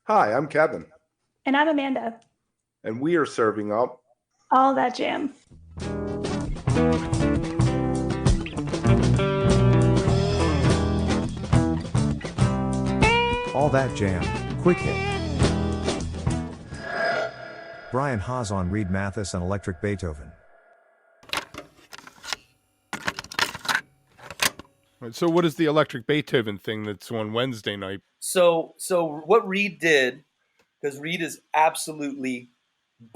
Hi, I'm Kevin, And I'm Amanda. and we are serving up All that jam. All That Jam, Quick Hit. Brian Haas on Reed Mathis and Electric Beethoven. Right, so what is the Electric Beethoven thing that's on Wednesday night? So what Reed did, because Reed is absolutely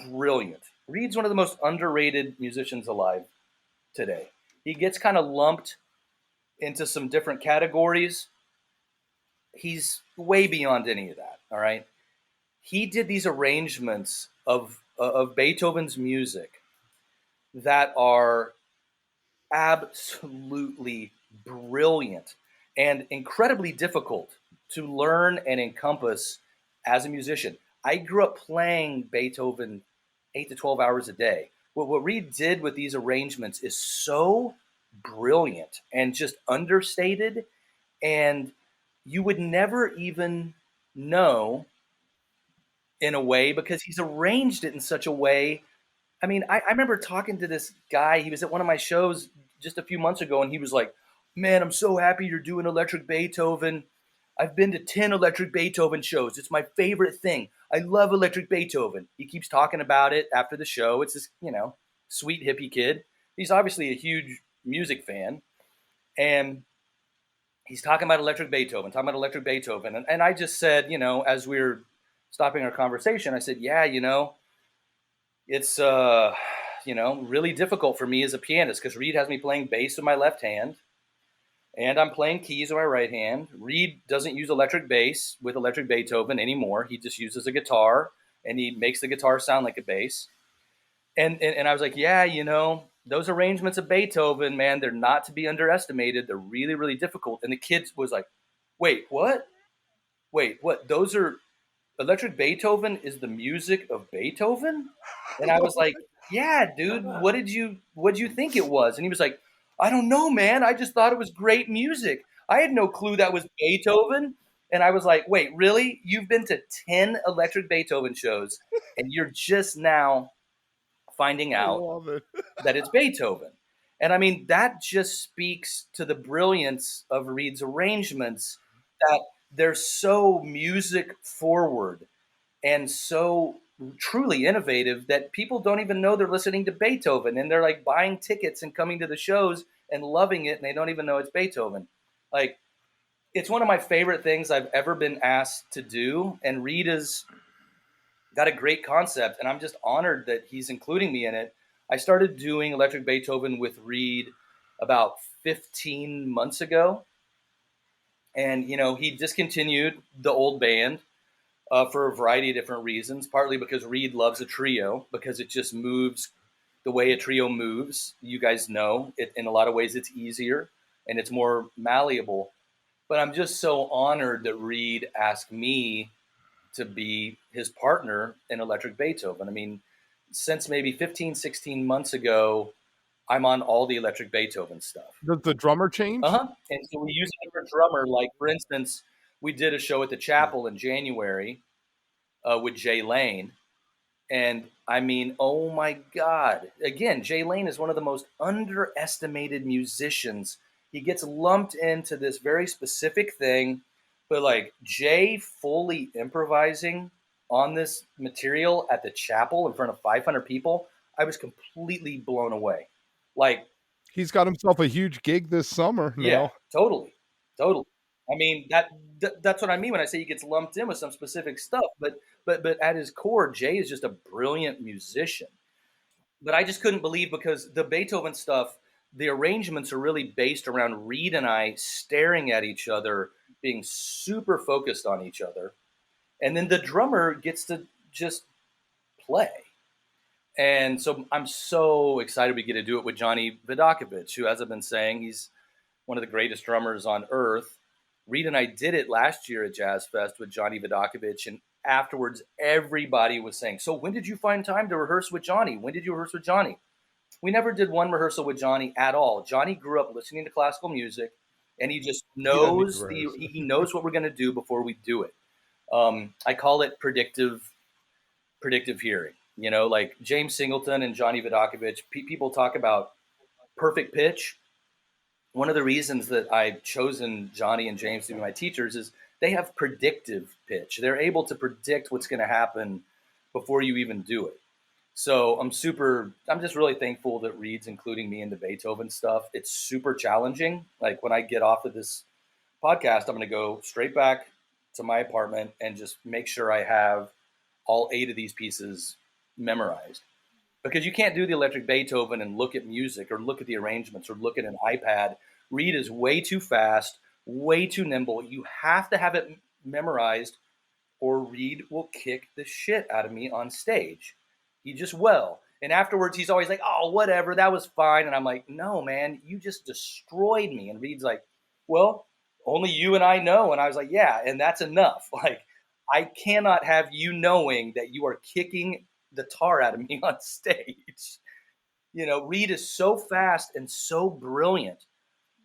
brilliant. Reed's one of the most underrated musicians alive today. He gets kind of lumped into some different categories. He's way beyond any of that. All right. He did these arrangements of Beethoven's music that are absolutely brilliant and incredibly difficult to learn and encompass as a musician. I grew up playing Beethoven 8 to 12 hours a day. What Reed did with these arrangements is so brilliant and just understated, and you would never even know in a way because he's arranged it in such a way. I mean, I remember talking to this guy. He was at one of my shows just a few months ago, and he was like, "Man, I'm so happy you're doing Electric Beethoven. I've been to 10 Electric Beethoven shows. It's my favorite thing. I love Electric Beethoven." He keeps talking about it after the show. It's this, sweet hippie kid. He's obviously a huge music fan, and he's talking about Electric Beethoven. And I just said, as we were stopping our conversation, I said, "Yeah, it's really difficult for me as a pianist because Reed has me playing bass with my left hand and I'm playing keys with my right hand. Reed doesn't use electric bass with Electric Beethoven anymore. He just uses a guitar and he makes the guitar sound like a bass." And I was like, "Yeah, those arrangements of Beethoven, man, they're not to be underestimated. They're really, really difficult." And the kid was like, "Wait, what? Wait, what? Those are Electric Beethoven is the music of Beethoven?" And I was like, "Yeah, dude, what did you think it was?" And he was like, "I don't know, man. I just thought it was great music. I had no clue that was Beethoven." And I was like, "Wait, really? You've been to 10 Electric Beethoven shows and you're just now finding I out love it. that it's Beethoven?" And I mean, that just speaks to the brilliance of Reed's arrangements, that they're so music forward and so truly innovative that people don't even know they're listening to Beethoven, and they're like buying tickets and coming to the shows and loving it, and they don't even know it's Beethoven. Like, it's one of my favorite things I've ever been asked to do, and Reed has got a great concept, and I'm just honored that he's including me in it. I started doing Electric Beethoven with Reed about 15 months ago, and he discontinued the old band for a variety of different reasons. Partly because Reed loves a trio because it just moves the way a trio moves. You guys know it. In a lot of ways, it's easier and it's more malleable. But I'm just so honored that Reed asked me to be his partner in Electric Beethoven. I mean, since maybe 15, 16 months ago, I'm on all the Electric Beethoven stuff. Does the drummer change? Uh-huh. And so we use a different drummer. Like, for instance, we did a show at the chapel in January with Jay Lane. And I mean, oh my God. Again, Jay Lane is one of the most underestimated musicians. He gets lumped into this very specific thing, but like Jay fully improvising on this material at the chapel in front of 500 people, I was completely blown away. Like, He's got himself a huge gig this summer yeah, now. totally, totally. I mean, that's what I mean when I say he gets lumped in with some specific stuff. But at his core, Jay is just a brilliant musician. But I just couldn't believe, because the Beethoven stuff, the arrangements are really based around Reed and I staring at each other, being super focused on each other, and then the drummer gets to just play. And so I'm so excited we get to do it with Johnny VIDACOVICH, who, as I've been saying, he's one of the greatest drummers on earth. Reed and I did it last year at Jazz Fest with Johnny VIDACOVICH, and afterwards, everybody was saying, "So when did you find time to rehearse with Johnny? When did you rehearse with Johnny?" We never did one rehearsal with Johnny at all. Johnny grew up listening to classical music, and he just He doesn't need to knows rehearse. he knows what we're going to do before we do it. I call it predictive hearing. Like James Singleton and Johnny VIDACOVICH, people talk about perfect pitch. One of the reasons that I've chosen Johnny and James to be my teachers is they have predictive pitch. They're able to predict what's going to happen before you even do it. So I'm just really thankful that Reed's including me in the Beethoven stuff. It's super challenging. Like when I get off of this podcast, I'm going to go straight back to my apartment and just make sure I have all 8 of these pieces memorized. Because you can't do the electric Beethoven and look at music or look at the arrangements or look at an iPad. Reed is way too fast, way too nimble. You have to have it memorized or Reed will kick the shit out of me on stage. He just will. And afterwards, he's always like, oh, whatever, that was fine. And I'm like, no, man, you just destroyed me. And Reed's like, well, only you and I know. And I was like, yeah, and that's enough. Like, I cannot have you knowing that you are kicking the tar out of me on stage. Reed is so fast and so brilliant.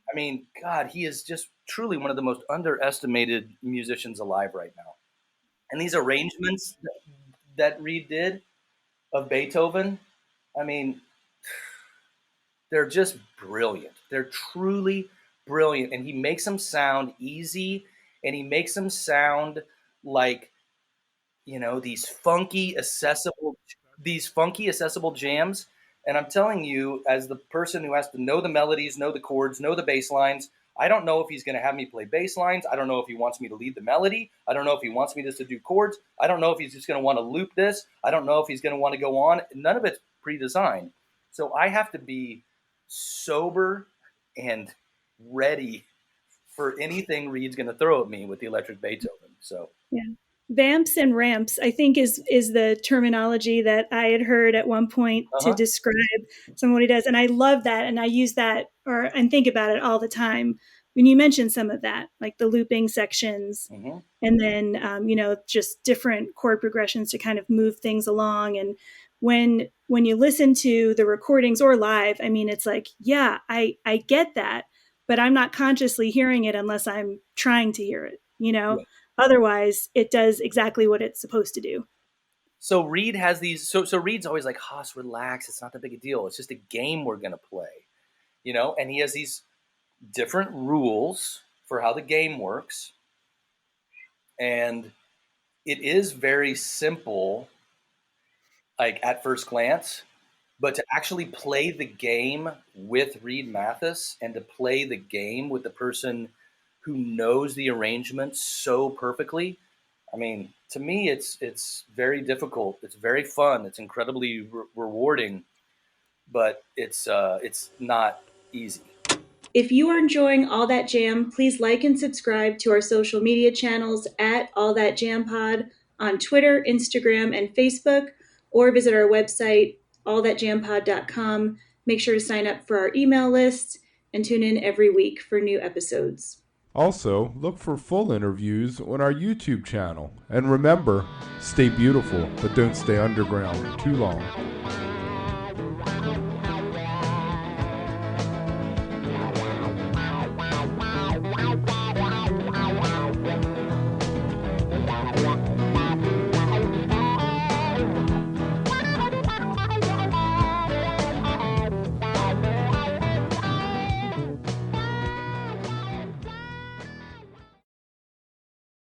I mean, God, he is just truly one of the most underestimated musicians alive right now. And these arrangements that Reed did of Beethoven, I mean, they're just brilliant. They're truly brilliant. And he makes them sound easy, and he makes them sound like, these funky, accessible jams. And I'm telling you, as the person who has to know the melodies, know the chords, know the bass lines, I don't know if he's going to have me play bass lines. I don't know if he wants me to lead the melody. I don't know if he wants me just to do chords. I don't know if he's just going to want to loop this. I don't know if he's going to want to go on. None of it's pre-designed. So I have to be sober and ready for anything Reed's going to throw at me with the electric Beethoven. So yeah. Vamps and ramps, I think, is the terminology that I had heard at one point to describe someone who does. And I love that. And I use that and think about it all the time. When you mentioned some of that, like the looping sections, and then, just different chord progressions to kind of move things along. And when you listen to the recordings or live, I mean, it's like, yeah, I get that, but I'm not consciously hearing it unless I'm trying to hear it, Yeah. Otherwise, it does exactly what it's supposed to do. So Reed has these. So Reed's always like, Haas, relax. It's not that big a deal. It's just a game we're going to play, And he has these different rules for how the game works. And it is very simple, like at first glance. But to actually play the game with Reed Mathis and to play the game with the person who knows the arrangement so perfectly, I mean, to me, it's very difficult. It's very fun. It's incredibly rewarding, but it's not easy. If you are enjoying All That Jam, please like and subscribe to our social media channels at All That Jam Pod on Twitter, Instagram, and Facebook, or visit our website, allthatjampod.com. Make sure to sign up for our email list and tune in every week for new episodes. Also, look for full interviews on our YouTube channel. And remember, stay beautiful, but don't stay underground too long.